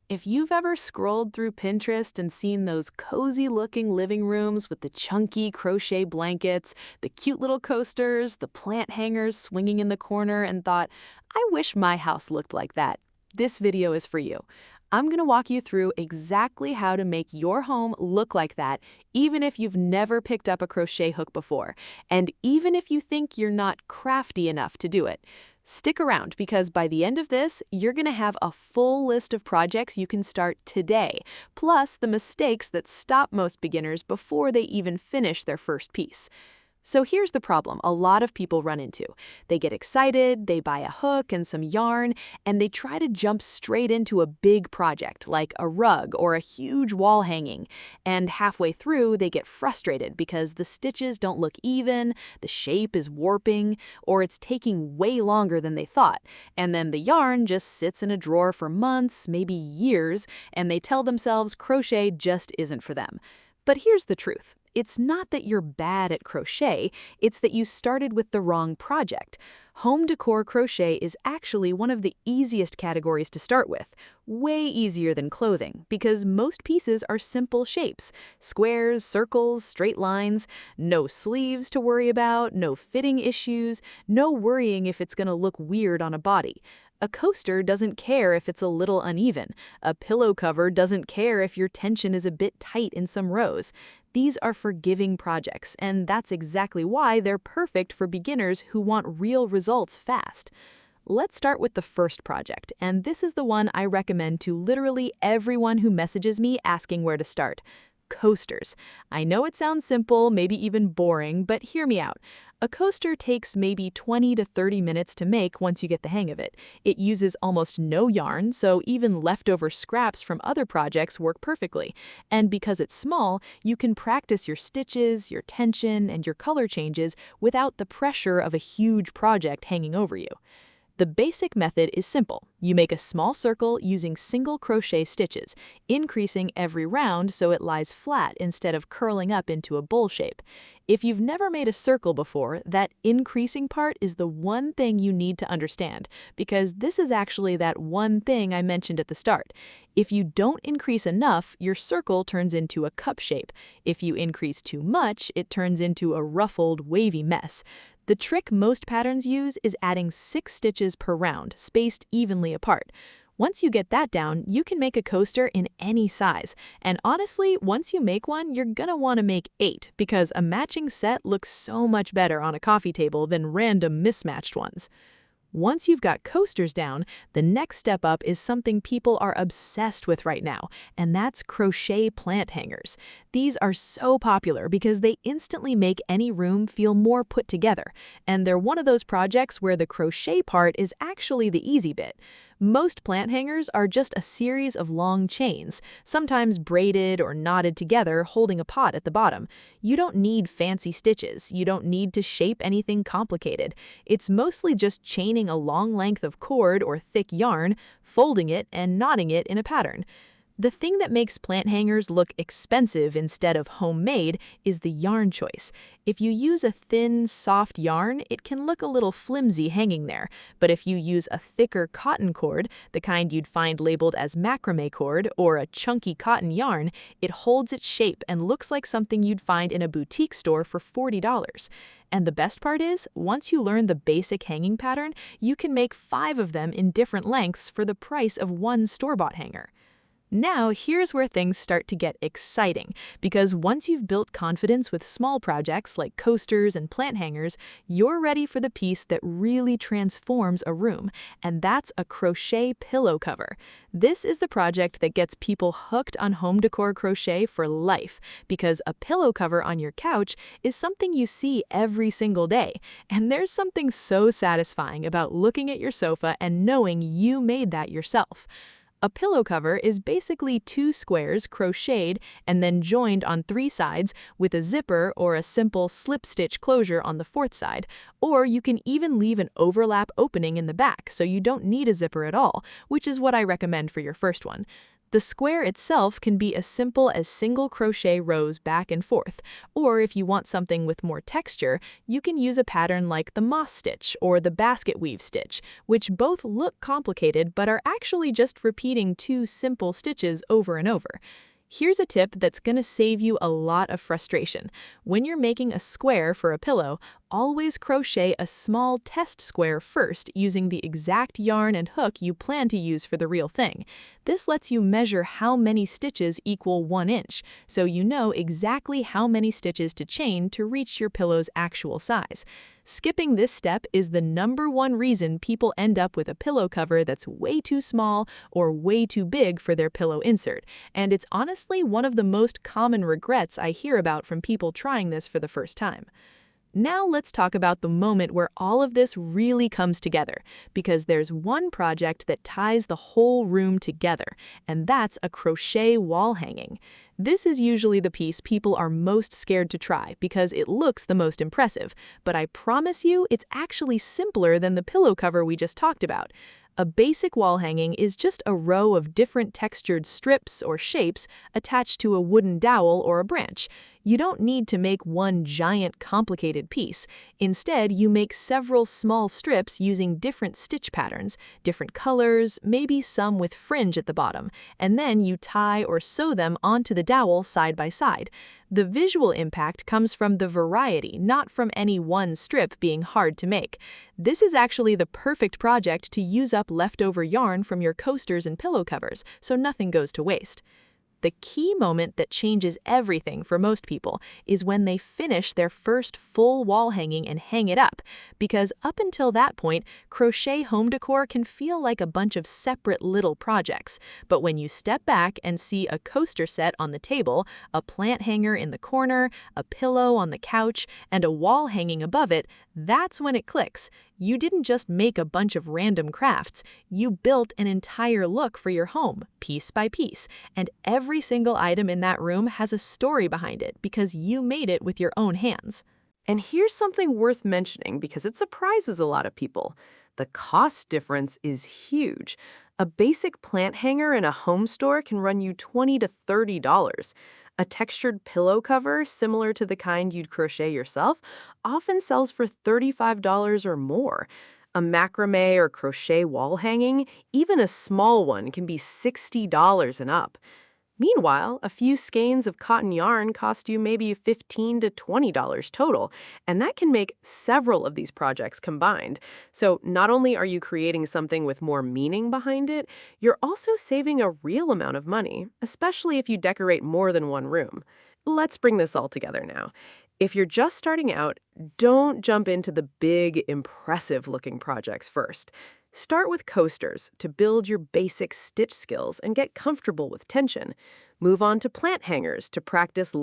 If you've ever scrolled through Pinterest and seen those cozy-looking living rooms with the chunky crochet blankets, the cute little coasters, the plant hangers swinging in the corner, and thought, I wish my house looked like that, this video is for you. I'm going to walk you through exactly how to make your home look like that, even if you've never picked up a crochet hook before, and even if you think you're not crafty enough to do it. Stick around because by the end of this, you're going to have a full list of projects you can start today, plus the mistakes that stop most beginners before they even finish their first piece. So here's the problem a lot of people run into. They get excited, they buy a hook and some yarn, and they try to jump straight into a big project like a rug or a huge wall hanging. And halfway through, they get frustrated because the stitches don't look even, the shape is warping, or it's taking way longer than they thought. And then the yarn just sits in a drawer for months, maybe years, and they tell themselves crochet just isn't for them. But here's the truth. It's not that you're bad at crochet, it's that you started with the wrong project. Home decor crochet is actually one of the easiest categories to start with, way easier than clothing, because most pieces are simple shapes, squares, circles, straight lines, no sleeves to worry about, no fitting issues, no worrying if it's going to look weird on a body. A coaster doesn't care if it's a little uneven. A pillow cover doesn't care if your tension is a bit tight in some rows. These are forgiving projects, and that's exactly why they're perfect for beginners who want real results fast. Let's start with the first project, and this is the one I recommend to literally everyone who messages me asking where to start. Coasters. I know it sounds simple, maybe even boring, but hear me out. A coaster takes maybe 20 to 30 minutes to make once you get the hang of it. It uses almost no yarn, so even leftover scraps from other projects work perfectly. And because it's small, you can practice your stitches, your tension, and your color changes without the pressure of a huge project hanging over you. The basic method is simple. You make a small circle using single crochet stitches, increasing every round so it lies flat instead of curling up into a bowl shape. If you've never made a circle before, that increasing part is the one thing you need to understand, because this is actually that one thing I mentioned at the start. If you don't increase enough, your circle turns into a cup shape. If you increase too much, it turns into a ruffled, wavy mess. The trick most patterns use is adding 6 stitches per round, spaced evenly apart. Once you get that down, you can make a coaster in any size. And honestly, once you make one, you're gonna want to make 8 because a matching set looks so much better on a coffee table than random mismatched ones. Once you've got coasters down, the next step up is something people are obsessed with right now, and that's crochet plant hangers. These are so popular because they instantly make any room feel more put together, and they're one of those projects where the crochet part is actually the easy bit. Most plant hangers are just a series of long chains, sometimes braided or knotted together, holding a pot at the bottom. You don't need fancy stitches. You don't need to shape anything complicated. It's mostly just chaining a long length of cord or thick yarn, folding it, and knotting it in a pattern. The thing that makes plant hangers look expensive instead of homemade is the yarn choice. If you use a thin, soft yarn, it can look a little flimsy hanging there. But if you use a thicker cotton cord, the kind you'd find labeled as macrame cord, or a chunky cotton yarn, it holds its shape and looks like something you'd find in a boutique store for $40. And the best part is, once you learn the basic hanging pattern, you can make 5 of them in different lengths for the price of one store-bought hanger. Now, here's where things start to get exciting, because once you've built confidence with small projects like coasters and plant hangers, you're ready for the piece that really transforms a room, and that's a crochet pillow cover. This is the project that gets people hooked on home decor crochet for life, because a pillow cover on your couch is something you see every single day, and there's something so satisfying about looking at your sofa and knowing you made that yourself. A pillow cover is basically 2 squares crocheted and then joined on 3 sides with a zipper or a simple slip stitch closure on the 4th side, or you can even leave an overlap opening in the back so you don't need a zipper at all, which is what I recommend for your first one. The square itself can be as simple as single crochet rows back and forth, or if you want something with more texture, you can use a pattern like the moss stitch or the basket weave stitch, which both look complicated but are actually just repeating two simple stitches over and over. Here's a tip that's going to save you a lot of frustration. When you're making a square for a pillow, always crochet a small test square first using the exact yarn and hook you plan to use for the real thing. This lets you measure how many stitches equal 1 inch, so you know exactly how many stitches to chain to reach your pillow's actual size. Skipping this step is the #1 reason people end up with a pillow cover that's way too small or way too big for their pillow insert, and it's honestly one of the most common regrets I hear about from people trying this for the first time. Now let's talk about the moment where all of this really comes together, because there's one project that ties the whole room together, and that's a crochet wall hanging. This is usually the piece people are most scared to try because it looks the most impressive, but I promise you it's actually simpler than the pillow cover we just talked about. A basic wall hanging is just a row of different textured strips or shapes attached to a wooden dowel or a branch. You don't need to make one giant complicated piece. Instead, you make several small strips using different stitch patterns, different colors, maybe some with fringe at the bottom, and then you tie or sew them onto the dowel side by side. The visual impact comes from the variety, not from any one strip being hard to make. This is actually the perfect project to use up leftover yarn from your coasters and pillow covers, so nothing goes to waste. The key moment that changes everything for most people is when they finish their first full wall hanging and hang it up, because up until that point, crochet home decor can feel like a bunch of separate little projects. But when you step back and see a coaster set on the table, a plant hanger in the corner, a pillow on the couch, and a wall hanging above it, that's when it clicks. You didn't just make a bunch of random crafts, you built an entire look for your home, piece by piece, and every single item in that room has a story behind it because you made it with your own hands. And here's something worth mentioning because it surprises a lot of people. The cost difference is huge. A basic plant hanger in a home store can run you $20 to $30. A textured pillow cover, similar to the kind you'd crochet yourself, often sells for $35 or more. A macrame or crochet wall hanging, even a small one, can be $60 and up. Meanwhile, a few skeins of cotton yarn cost you maybe $15 to $20 total, and that can make several of these projects combined. So not only are you creating something with more meaning behind it, you're also saving a real amount of money, especially if you decorate more than one room. Let's bring this all together now. If you're just starting out, don't jump into the big, impressive-looking projects first. Start with coasters to build your basic stitch skills and get comfortable with tension. Move on to plant hangers to practice